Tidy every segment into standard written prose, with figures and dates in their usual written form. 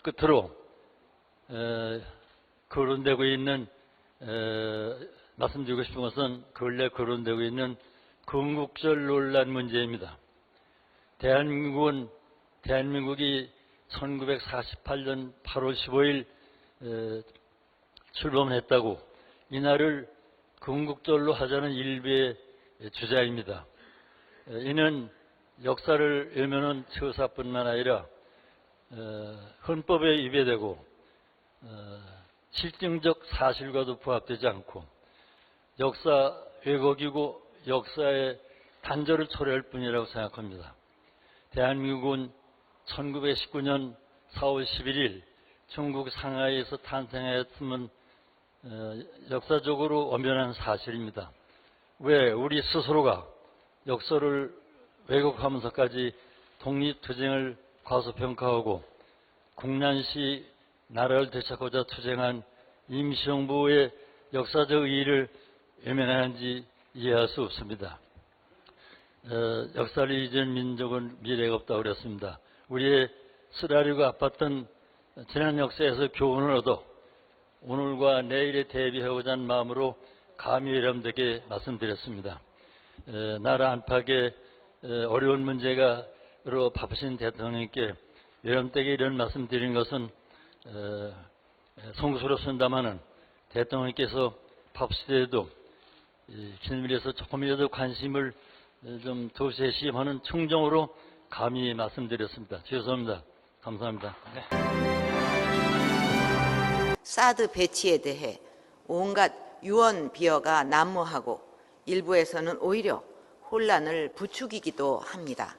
끝으로 거론되고 있는 말씀드리고 싶은 것은 근래 거론되고 있는 건국절 논란 문제입니다. 대한민국이 1948년 8월 15일 출범했다고 이날을 건국절로 하자는 일부의 주장입니다. 이는 역사를 외면한 처사뿐만 아니라 헌법에 위배되고 실증적 사실과도 부합되지 않고 역사 왜곡이고 역사의 단절을 초래할 뿐이라고 생각합니다. 대한민국은 1919년 4월 11일 중국 상하이에서 탄생하였음은 역사적으로 엄연한 사실입니다. 왜 우리 스스로가 역사를 왜곡하면서까지 독립투쟁을 과소평가하고 국난시 나라를 되찾고자 투쟁한 임시정부의 역사적 의의를 외면하는지 이해할 수 없습니다. 역사를 잊은 민족은 미래가 없다고 그랬습니다. 우리의 쓰라리고 아팠던 지난 역사에서 교훈을 얻어 오늘과 내일에 대비하고자 하는 마음으로 감히 여러분들께 말씀드렸습니다. 나라 안팎의 어려운 문제가로 바쁘신 대통령님께 여러분들에게 이런 말씀드린 것은 송구스럽습니다마는 대통령님께서 바쁘시더라도 기념일에서 조금이라도 관심을 좀 도시하시하는 충정으로 감히 말씀드렸습니다. 죄송합니다. 감사합니다. 네. 사드 배치에 대해 온갖 유언 비어가 난무하고 일부에서는 오히려 혼란을 부추기기도 합니다.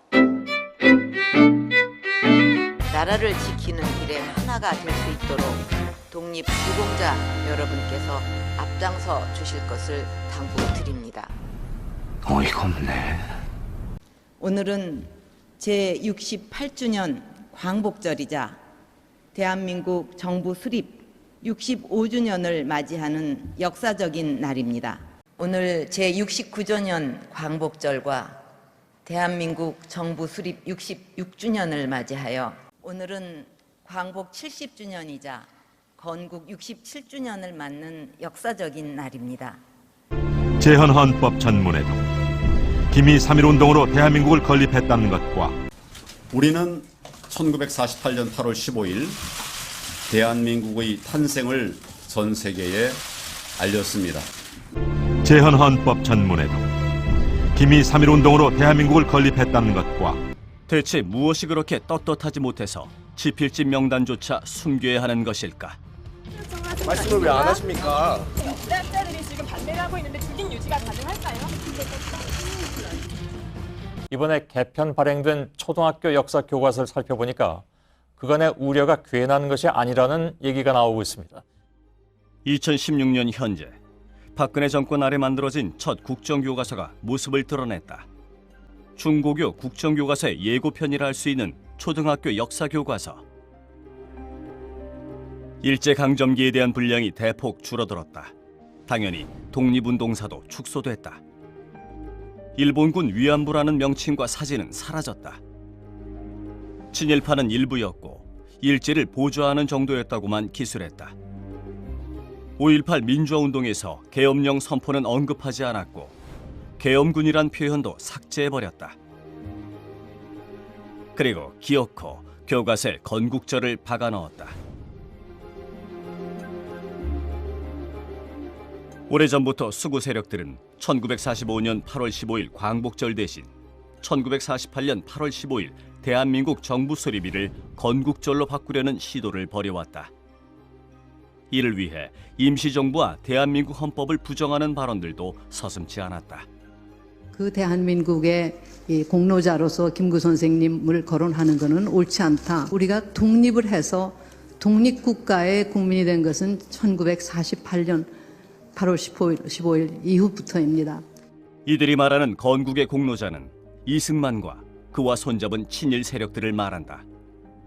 나라를 지키는 길에 하나가 될 수 있도록 독립유공자 여러분께서 앞장서 주실 것을 당부드립니다. 어이가 없네. 오늘은 제68주년 광복절이자 대한민국 정부 수립 65주년을 맞이하는 역사적인 날입니다. 오늘 제69주년 광복절과 대한민국 정부 수립 66주년을 맞이하여 오늘은 광복 70주년이자 건국 67주년을 맞는 역사적인 날입니다. 제헌헌법 전문에도 기미 3.1운동으로 대한민국을 건립했다는 것과 우리는 1948년 8월 15일 대한민국의 탄생을 전 세계에 알렸습니다. 제헌헌법 전문에도 기미 3.1운동으로 대한민국을 건립했다는 것과 대체 무엇이 그렇게 떳떳하지 못해서 지필진 명단조차 숨겨야 하는 것일까? 말씀을 왜 안 하십니까? 불합자들이 지금 반대를 하고 있는데 죽인 유지가 가능할까요? 이번에 개편 발행된 초등학교 역사 교과서를 살펴보니까 그간의 우려가 괜한 것이 아니라는 얘기가 나오고 있습니다. 2016년 현재 박근혜 정권 아래 만들어진 첫 국정교과서가 모습을 드러냈다. 중고교 국정교과서의 예고편이라 할 수 있는 초등학교 역사교과서. 일제강점기에 대한 분량이 대폭 줄어들었다. 당연히 독립운동사도 축소됐다. 일본군 위안부라는 명칭과 사진은 사라졌다. 친일파는 일부였고 일제를 보좌하는 정도였다고만 기술했다. 5.18 민주화운동에서 계엄령 선포는 언급하지 않았고 계엄군이란 표현도 삭제해버렸다. 그리고 기어코 교과서에 건국절을 박아넣었다. 오래전부터 수구 세력들은 1945년 8월 15일 광복절 대신 1948년 8월 15일 대한민국 정부 수립일을 건국절로 바꾸려는 시도를 벌여왔다. 이를 위해 임시정부와 대한민국 헌법을 부정하는 발언들도 서슴지 않았다. 그 대한민국의 공로자로서 김구 선생님을 거론하는 것은 옳지 않다. 우리가 독립을 해서 독립국가의 국민이 된 것은 1948년 8월 15일 이후부터입니다. 이들이 말하는 건국의 공로자는 이승만과 그와 손잡은 친일 세력들을 말한다.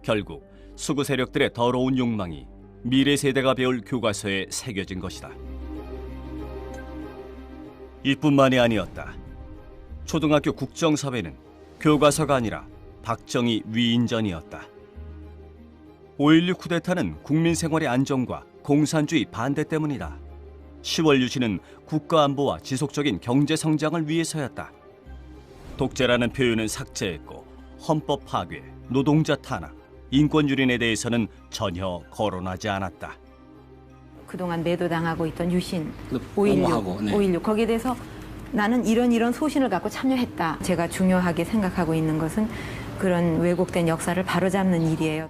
결국 수구 세력들의 더러운 욕망이 미래 세대가 배울 교과서에 새겨진 것이다. 이뿐만이 아니었다. 초등학교 국정사회는 교과서가 아니라 박정희 위인전이었다. 5.16 쿠데타는 국민 생활의 안정과 공산주의 반대 때문이다. 10월 유신은 국가안보와 지속적인 경제 성장을 위해서였다. 독재라는 표현은 삭제했고 헌법 파괴, 노동자 탄압, 인권 유린에 대해서는 전혀 거론하지 않았다. 그동안 매도당하고 있던 유신, 옹호하고, 5.16 거기에 대해서 나는 이런 소신을 갖고 참여했다. 제가 중요하게 생각하고 있는 것은 그런 왜곡된 역사를 바로잡는 일이에요.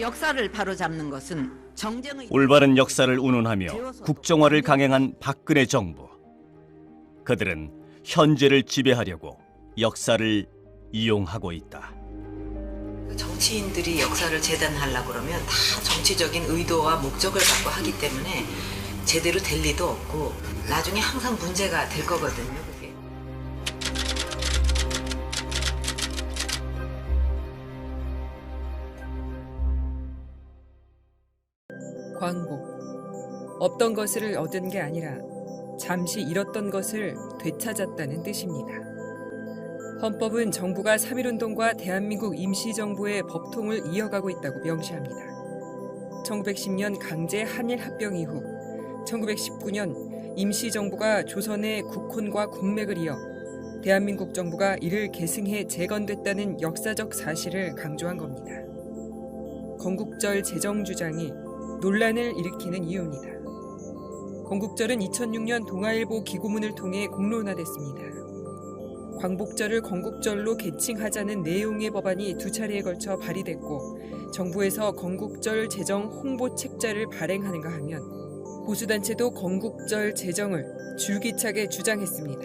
역사를 바로잡는 것은 정쟁의 올바른 역사를 운운하며 국정화를 강행한 박근혜 정부. 그들은 현재를 지배하려고 역사를 이용하고 있다. 정치인들이 역사를 재단하려고 그러면 다 정치적인 의도와 목적을 갖고 하기 때문에 제대로 될 리도 없고 나중에 항상 문제가 될 거거든요. 그게. 광복. 없던 것을 얻은 게 아니라 잠시 잃었던 것을 되찾았다는 뜻입니다. 헌법은 정부가 3.1운동과 대한민국 임시정부의 법통을 이어가고 있다고 명시합니다. 1910년 강제 한일 합병 이후 1919년 임시정부가 조선의 국혼과 군맥을 이어 대한민국 정부가 이를 계승해 재건됐다는 역사적 사실을 강조한 겁니다. 건국절 제정 주장이 논란을 일으키는 이유입니다. 건국절은 2006년 동아일보 기고문을 통해 공론화됐습니다. 광복절을 건국절로 개칭하자는 내용의 법안이 2차례에 걸쳐 발의됐고 정부에서 건국절 제정 홍보 책자를 발행하는가 하면 보수단체도 건국절 제정을 줄기차게 주장했습니다.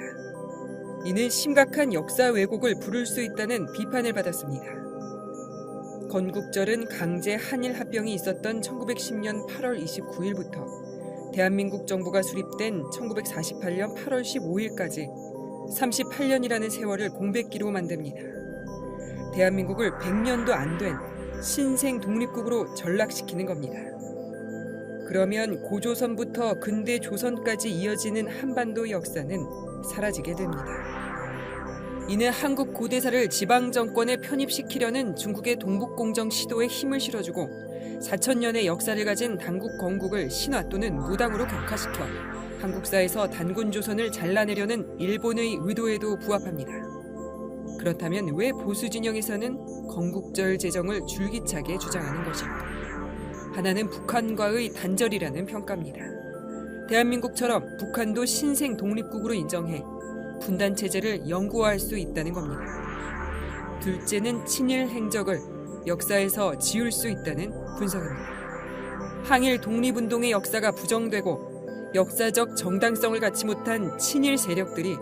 이는 심각한 역사 왜곡을 부를 수 있다는 비판을 받았습니다. 건국절은 강제 한일 합병이 있었던 1910년 8월 29일부터 대한민국 정부가 수립된 1948년 8월 15일까지 38년이라는 세월을 공백기로 만듭니다. 대한민국을 100년도 안 된 신생 독립국으로 전락시키는 겁니다. 그러면 고조선부터 근대 조선까지 이어지는 한반도 역사는 사라지게 됩니다. 이는 한국 고대사를 지방정권에 편입시키려는 중국의 동북공정 시도에 힘을 실어주고 4,000년의 역사를 가진 당국 건국을 신화 또는 무당으로 격화시켜 한국사에서 단군조선을 잘라내려는 일본의 의도에도 부합합니다. 그렇다면 왜 보수 진영에서는 건국절 제정을 줄기차게 주장하는 것일까? 하나는 북한과의 단절이라는 평가입니다. 대한민국처럼 북한도 신생 독립국으로 인정해 분단 체제를 영구화할 수 있다는 겁니다. 둘째는 친일 행적을 역사에서 지울 수 있다는 분석입니다. 항일 독립운동의 역사가 부정되고 역사적 정당성을 갖지 못한 친일 세력들이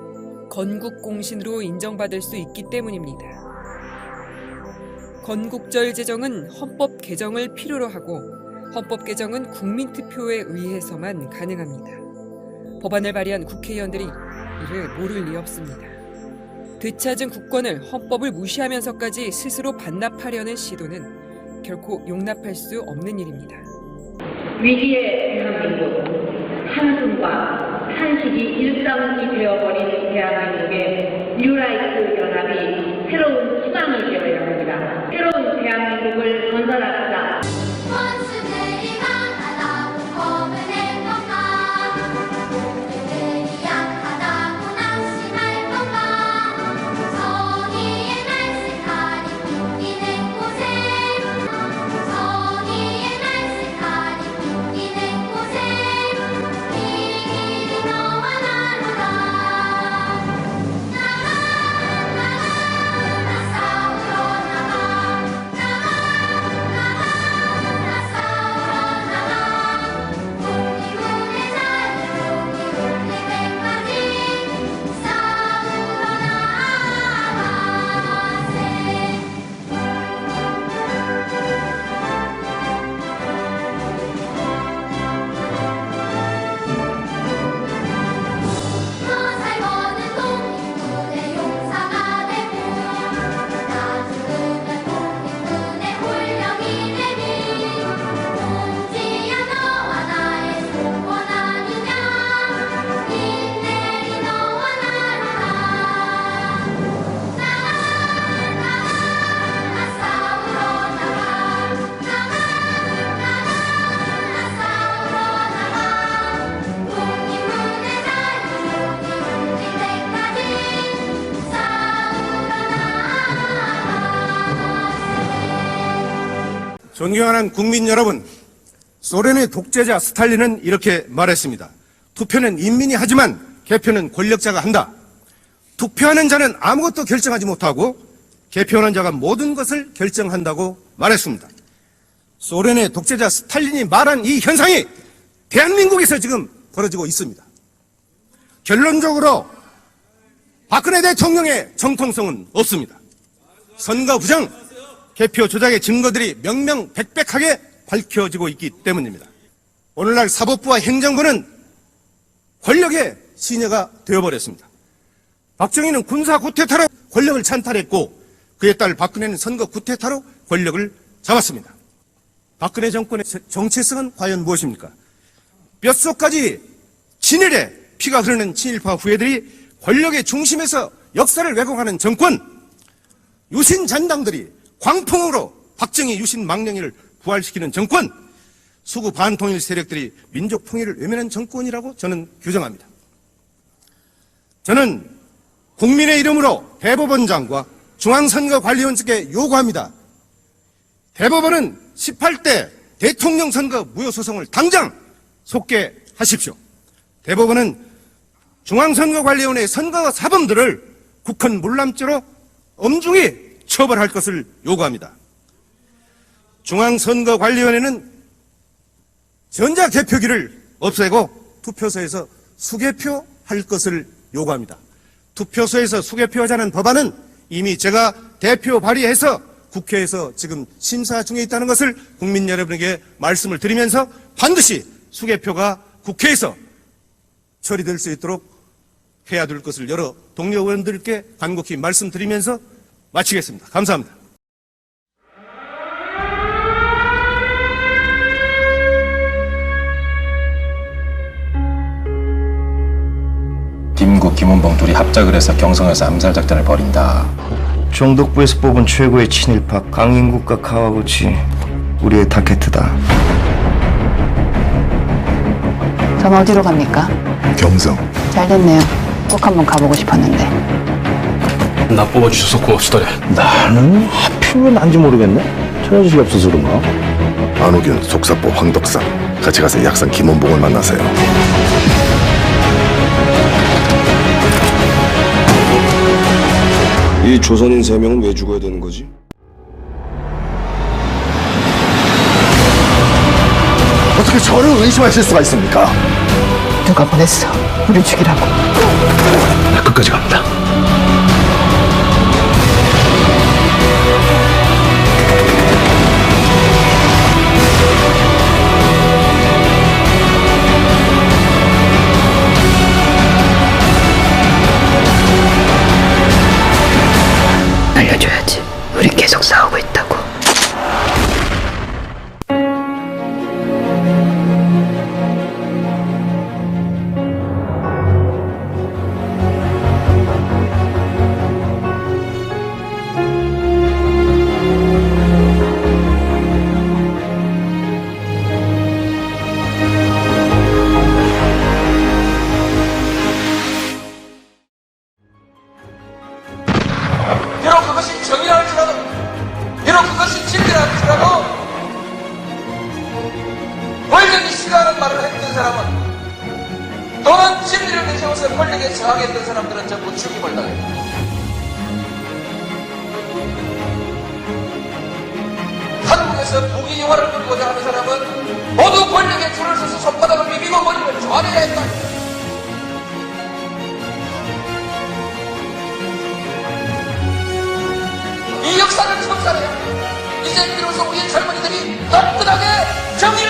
건국공신으로 인정받을 수 있기 때문입니다. 건국절 제정은 헌법 개정을 필요로 하고 헌법 개정은 국민투표에 의해서만 가능합니다. 법안을 발의한 국회의원들이 이를 모를 리 없습니다. 되찾은 국권을 헌법을 무시하면서까지 스스로 반납하려는 시도는 결코 용납할 수 없는 일입니다. 위기의 대한민국, 한숨과 탄식이 일상이 되어버린 대한민국의 뉴라이트 연합이 새로운 희망이 되어야 합니다. 새로운 대한민국을 건설합시다. 존경하는 국민 여러분, 소련의 독재자 스탈린은 이렇게 말했습니다. 투표는 인민이 하지만 개표는 권력자가 한다. 투표하는 자는 아무것도 결정하지 못하고 개표하는 자가 모든 것을 결정한다고 말했습니다. 소련의 독재자 스탈린이 말한 이 현상이 대한민국에서 지금 벌어지고 있습니다. 결론적으로 박근혜 대통령의 정통성은 없습니다. 선거 부정, 개표 조작의 증거들이 명명백백하게 밝혀지고 있기 때문입니다. 오늘날 사법부와 행정부는 권력의 시녀가 되어버렸습니다. 박정희는 군사 구태타로 권력을 찬탈했고 그에 따라 박근혜는 선거 구태타로 권력을 잡았습니다. 박근혜 정권의 정체성은 과연 무엇입니까? 뼛속까지 친일에 피가 흐르는 친일파 후예들이 권력의 중심에서 역사를 왜곡하는 정권, 유신 잔당들이 광풍으로 박정희 유신 망령이를 부활시키는 정권, 수구 반통일 세력들이 민족 통일을 외면한 정권이라고 저는 규정합니다. 저는 국민의 이름으로 대법원장과 중앙선거관리위원장께 요구합니다. 대법원은 18대 대통령 선거 무효소송을 당장 속개하십시오. 대법원은 중앙선거관리위원회의 선거 사범들을 국헌 물람죄로 엄중히 처벌할 것을 요구합니다. 중앙선거관리위원회는 전자개표기를 없애고 투표소에서 수개표할 것을 요구합니다. 투표소에서 수개표하자는 법안은 이미 제가 대표 발의해서 국회에서 지금 심사 중에 있다는 것을 국민 여러분에게 말씀을 드리면서 반드시 수개표가 국회에서 처리될 수 있도록 해야 될 것을 여러 동료 의원들께 간곡히 말씀드리면서 마치겠습니다. 감사합니다. 김구, 김원봉 둘이 합작을 해서 경성에서 암살작전을 벌인다. 정독부에서 뽑은 최고의 친일파 강인국과 카와구치, 우리의 타켓트다. 전 어디로 갑니까? 경성. 잘됐네요. 꼭 한번 가보고 싶었는데. 나 뽑아주셔서 고맙수다래. 나는 하필이면 난지 모르겠네. 처녀주식이 없어서 그런가? 안호균, 속사포, 황덕상 같이 가서 약산 김원봉을 만나세요. 이 조선인 3명은 왜 죽어야 되는 거지? 어떻게 저를 의심하실 수가 있습니까? 누가 보냈어? 우리 죽이라고. 나 끝까지 갑니다. 알려줘야지. 우린 계속 싸우고 있다고. 비록 그것이 정의라 할지라도, 비록 그것이 진리라 할지라도, 권력이 싫어하는 말을 했던 사람은, 또는 진리를 내세워서 권력에 저항했던 사람들은 전부 죽임을 당했다. 한국에서 부귀영화를 누리고자 하는 사람은 모두 권력에 줄을 서서 손바닥을 비비고 머리를 조아려야 했다. 이 역사를 청산해야 이제 비로소 우리 젊은이들이 따뜻하게 정의를